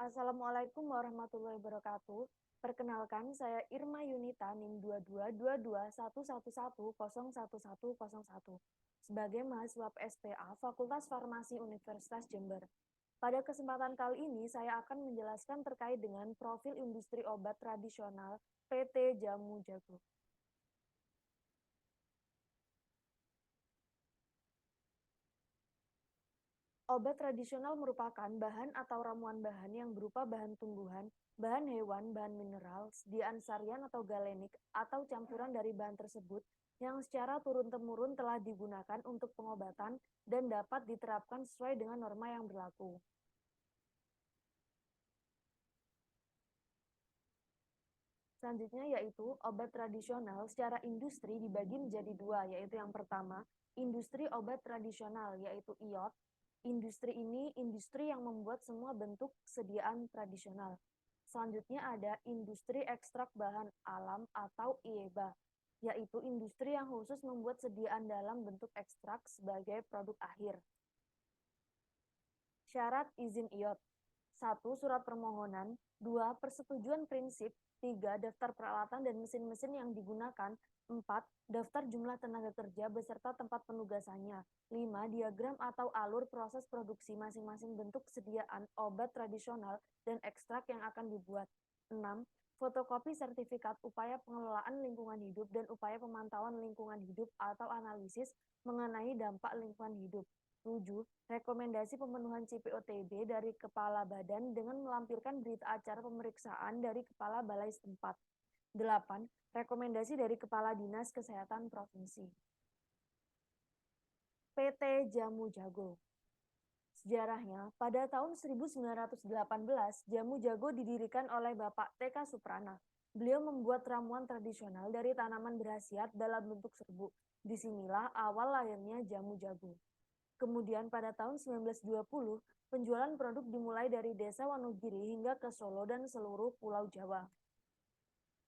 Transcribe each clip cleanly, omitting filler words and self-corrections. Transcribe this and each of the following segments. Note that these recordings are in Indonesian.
Assalamualaikum warahmatullahi wabarakatuh. Perkenalkan, saya Irma Yunita NIM 222211101101 sebagai mahasiswa PSPA Fakultas Farmasi Universitas Jember. Pada kesempatan kali ini, saya akan menjelaskan terkait dengan profil industri obat tradisional PT Jamu Jago. Obat tradisional merupakan bahan atau ramuan bahan yang berupa bahan tumbuhan, bahan hewan, bahan mineral, sediaan sarian atau galenik, atau campuran dari bahan tersebut yang secara turun-temurun telah digunakan untuk pengobatan dan dapat diterapkan sesuai dengan norma yang berlaku. Selanjutnya yaitu obat tradisional secara industri dibagi menjadi dua, yaitu yang pertama, industri obat tradisional, yaitu IOT. Industri ini industri yang membuat semua bentuk sediaan tradisional. Selanjutnya ada industri ekstrak bahan alam atau IEBA, yaitu industri yang khusus membuat sediaan dalam bentuk ekstrak sebagai produk akhir. Syarat izin IOT. 1. Surat permohonan. 2. Persetujuan prinsip. 3. Daftar peralatan dan mesin-mesin yang digunakan. 4. Daftar jumlah tenaga kerja beserta tempat penugasannya. 5. Diagram atau alur proses produksi masing-masing bentuk sediaan obat tradisional dan ekstrak yang akan dibuat. 6. Fotokopi sertifikat upaya pengelolaan lingkungan hidup dan upaya pemantauan lingkungan hidup atau analisis mengenai dampak lingkungan hidup. 7. Rekomendasi pemenuhan CPOTB dari Kepala Badan dengan melampirkan berita acara pemeriksaan dari Kepala Balai setempat. 8. Rekomendasi dari Kepala Dinas Kesehatan Provinsi. PT Jamu Jago. Sejarahnya, pada tahun 1918, Jamu Jago didirikan oleh Bapak TK Suprana. Beliau membuat ramuan tradisional dari tanaman berkhasiat dalam bentuk serbuk. Disinilah awal lahirnya Jamu Jago. Kemudian pada tahun 1920, penjualan produk dimulai dari desa Wonogiri hingga ke Solo dan seluruh Pulau Jawa.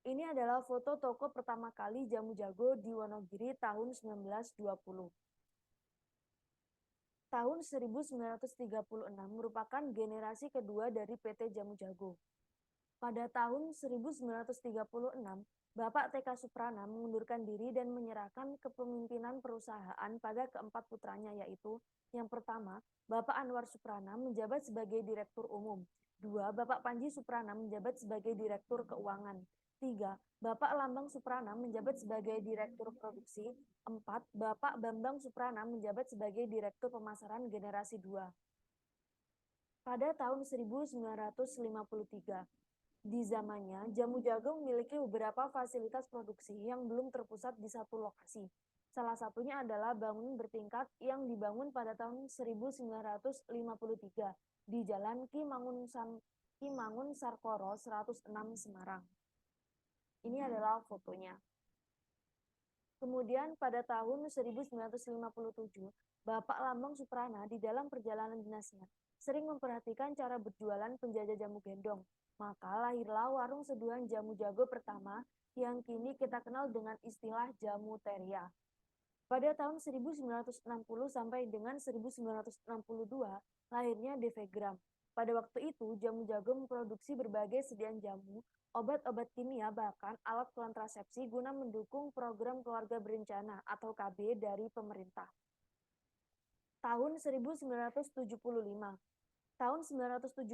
Ini adalah foto toko pertama kali Jamu Jago di Wonogiri tahun 1920. Tahun 1936 merupakan generasi kedua dari PT Jamu Jago. Pada tahun 1936, Bapak TK Suprana mengundurkan diri dan menyerahkan kepemimpinan perusahaan pada keempat putranya, yaitu yang pertama, Bapak Anwar Suprana menjabat sebagai Direktur Umum. 2. Bapak Panji Suprana menjabat sebagai Direktur Keuangan. 3. Bapak Lambang Suprana menjabat sebagai Direktur Produksi. 4. Bapak Bambang Suprana menjabat sebagai Direktur Pemasaran Generasi 2. Pada tahun 1953, di zamannya, Jamu Jago memiliki beberapa fasilitas produksi yang belum terpusat di satu lokasi. Salah satunya adalah bangunan bertingkat yang dibangun pada tahun 1953 di Jalan Ki Mangun Sarkoro 106 Semarang. Ini adalah fotonya. Kemudian pada tahun 1957, Bapak Lambang Suprana di dalam perjalanan dinasnya sering memperhatikan cara berjualan penjajah jamu gendong. Maka lahirlah warung seduhan Jamu Jago pertama yang kini kita kenal dengan istilah jamu teria. Pada tahun 1960 sampai dengan 1962, lahirnya Devegram. Pada waktu itu, Jamu Jago memproduksi berbagai sediaan jamu, obat-obat kimia, bahkan alat kontrasepsi guna mendukung program keluarga berencana atau KB dari pemerintah. Tahun 1975. Tahun 1975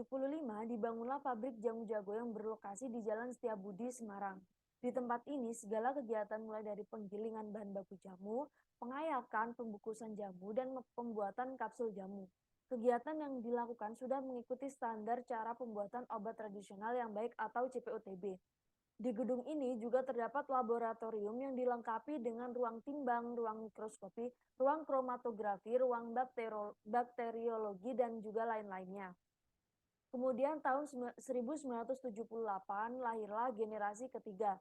dibangunlah pabrik Jamu Jago yang berlokasi di Jalan Setiabudi, Semarang. Di tempat ini segala kegiatan mulai dari penggilingan bahan baku jamu, pengayakan, pembungkusan jamu, dan pembuatan kapsul jamu. Kegiatan yang dilakukan sudah mengikuti standar cara pembuatan obat tradisional yang baik atau CPOTB. Di gedung ini juga terdapat laboratorium yang dilengkapi dengan ruang timbang, ruang mikroskopi, ruang kromatografi, ruang bakteriologi, dan juga lain-lainnya. Kemudian tahun 1978 lahirlah generasi ketiga.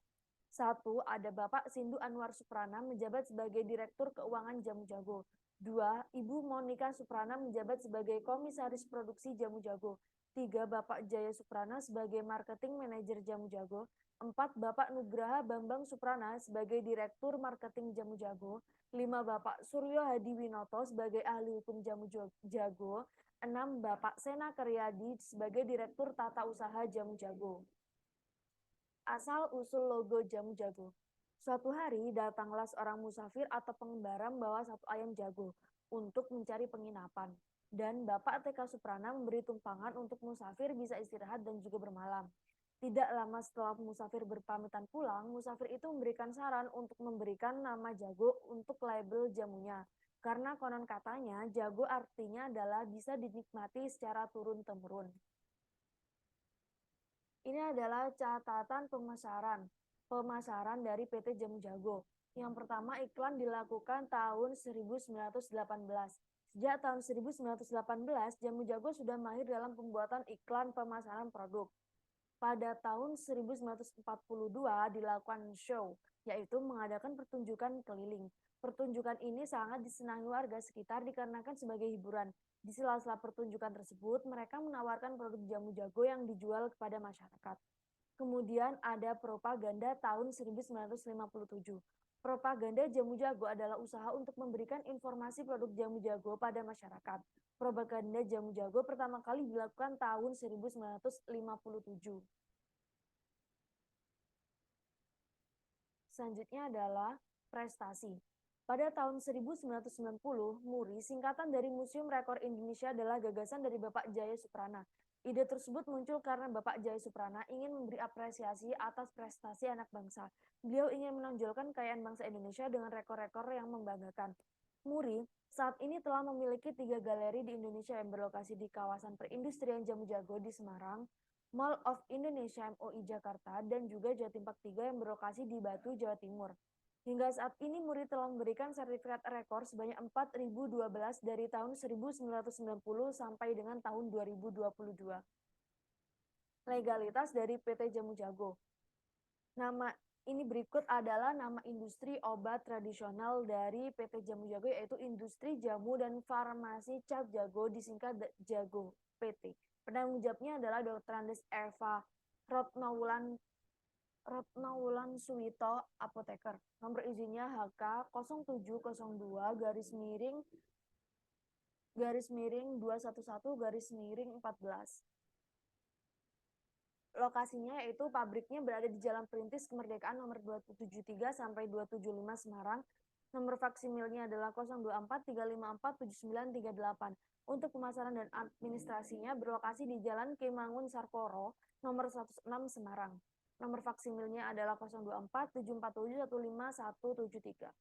1. Ada Bapak Sindu Anwar Suprana menjabat sebagai Direktur Keuangan Jamu Jago. 2. Ibu Monika Suprana menjabat sebagai Komisaris Produksi Jamu Jago. 3. Bapak Jaya Suprana sebagai Marketing Manajer Jamu Jago. 4. Bapak Nugraha Bambang Suprana sebagai Direktur Marketing Jamu Jago. 5. Bapak Suryo Hadi Winoto sebagai Ahli Hukum Jamu Jago. 6. Bapak Sena Karyadi sebagai Direktur Tata Usaha Jamu Jago. Asal-usul logo Jamu Jago. Suatu hari datanglah seorang musafir atau pengembara membawa satu ayam jago untuk mencari penginapan. Dan Bapak TK Suprana memberi tumpangan untuk musafir bisa istirahat dan juga bermalam. Tidak lama setelah musafir berpamitan pulang, musafir itu memberikan saran untuk memberikan nama jago untuk label jamunya. Karena konon katanya jago artinya adalah bisa dinikmati secara turun-temurun. Ini adalah catatan pemasaran dari PT Jamu Jago. Yang pertama, iklan dilakukan tahun 1918. Sejak tahun 1918, Jamu Jago sudah mahir dalam pembuatan iklan pemasaran produk. Pada tahun 1942 dilakukan show, yaitu mengadakan pertunjukan keliling. Pertunjukan ini sangat disenangi warga sekitar dikarenakan sebagai hiburan. Di sela-sela pertunjukan tersebut, mereka menawarkan produk jamu jago yang dijual kepada masyarakat. Kemudian ada propaganda tahun 1957. Propaganda jamu jago adalah usaha untuk memberikan informasi produk jamu jago pada masyarakat. Propaganda jamu jago pertama kali dilakukan tahun 1957. Selanjutnya adalah prestasi. Pada tahun 1990, MURI, singkatan dari Museum Rekor Indonesia, adalah gagasan dari Bapak Jaya Suprana. Ide tersebut muncul karena Bapak Jaya Suprana ingin memberi apresiasi atas prestasi anak bangsa. Beliau ingin menonjolkan kekayaan bangsa Indonesia dengan rekor-rekor yang membanggakan. MURI saat ini telah memiliki 3 galeri di Indonesia yang berlokasi di kawasan perindustrian Jamu Jago di Semarang, Mall of Indonesia MOI Jakarta, dan juga Jatimpak 3 yang berlokasi di Batu, Jawa Timur. Hingga saat ini MURI telah memberikan sertifikat rekor sebanyak 4.012 dari tahun 1990 sampai dengan tahun 2022. Legalitas dari PT Jamu Jago. Nama ini berikut adalah nama industri obat tradisional dari PT Jamu Jago, yaitu Industri Jamu dan Farmasi Cap Jago, disingkat Jago PT. Penanggung jawabnya adalah Dr. Andes Eva Rotnowulan Suwito, apoteker. Nomor izinnya HK 0702 garis miring 211 garis miring 14. Lokasinya yaitu pabriknya berada di Jalan Perintis Kemerdekaan nomor 273 sampai 275 Semarang. Nomor faksimilnya adalah 024 354 7938. Untuk pemasaran dan administrasinya berlokasi di Jalan Kemangun Sarkoro nomor 106 Semarang. Nomor faksimilnya adalah 024 747 15173.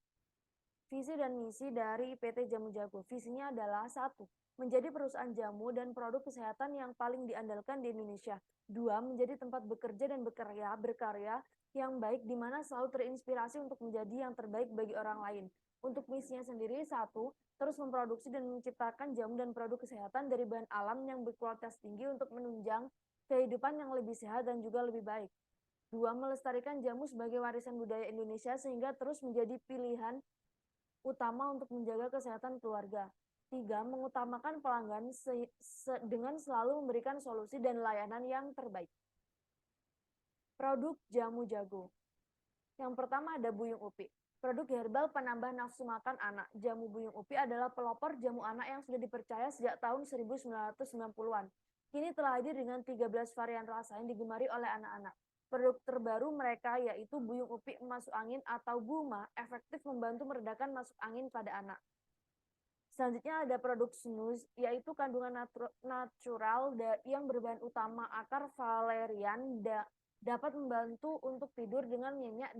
Visi dan misi dari PT Jamu Jago. Visinya adalah 1. Menjadi perusahaan jamu dan produk kesehatan yang paling diandalkan di Indonesia. 2. Menjadi tempat bekerja dan berkarya yang baik di mana selalu terinspirasi untuk menjadi yang terbaik bagi orang lain. Untuk misinya sendiri, 1. Terus memproduksi dan menciptakan jamu dan produk kesehatan dari bahan alam yang berkualitas tinggi untuk menunjang kehidupan yang lebih sehat dan juga lebih baik. 2. Melestarikan jamu sebagai warisan budaya Indonesia sehingga terus menjadi pilihan utama untuk menjaga kesehatan keluarga. 3. Mengutamakan pelanggan dengan selalu memberikan solusi dan layanan yang terbaik. Produk jamu jago. Yang pertama ada Buyung Upi. Produk herbal penambah nafsu makan anak. Jamu Buyung Upi adalah pelopor jamu anak yang sudah dipercaya sejak tahun 1990-an. Kini telah hadir dengan 13 varian rasa yang digemari oleh anak-anak. Produk terbaru mereka yaitu Buyung Upi Masuk Angin atau Buma, efektif membantu meredakan masuk angin pada anak. Selanjutnya ada produk snus, yaitu kandungan natural yang berbahan utama akar valerian dapat membantu untuk tidur dengan nyenyak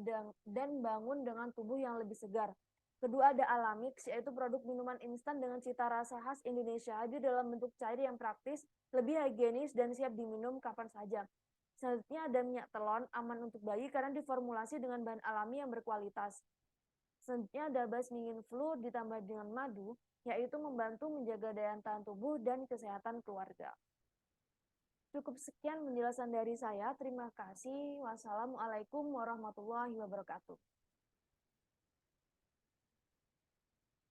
dan bangun dengan tubuh yang lebih segar. Kedua ada Alamix, yaitu produk minuman instan dengan cita rasa khas Indonesia, hadir dalam bentuk cair yang praktis, lebih higienis dan siap diminum kapan saja. Selanjutnya ada minyak telon, aman untuk bayi karena diformulasi dengan bahan alami yang berkualitas. Selanjutnya ada Basmingin Flu ditambah dengan madu, yaitu membantu menjaga daya tahan tubuh dan kesehatan keluarga. Cukup sekian penjelasan dari saya. Terima kasih. Wassalamualaikum warahmatullahi wabarakatuh.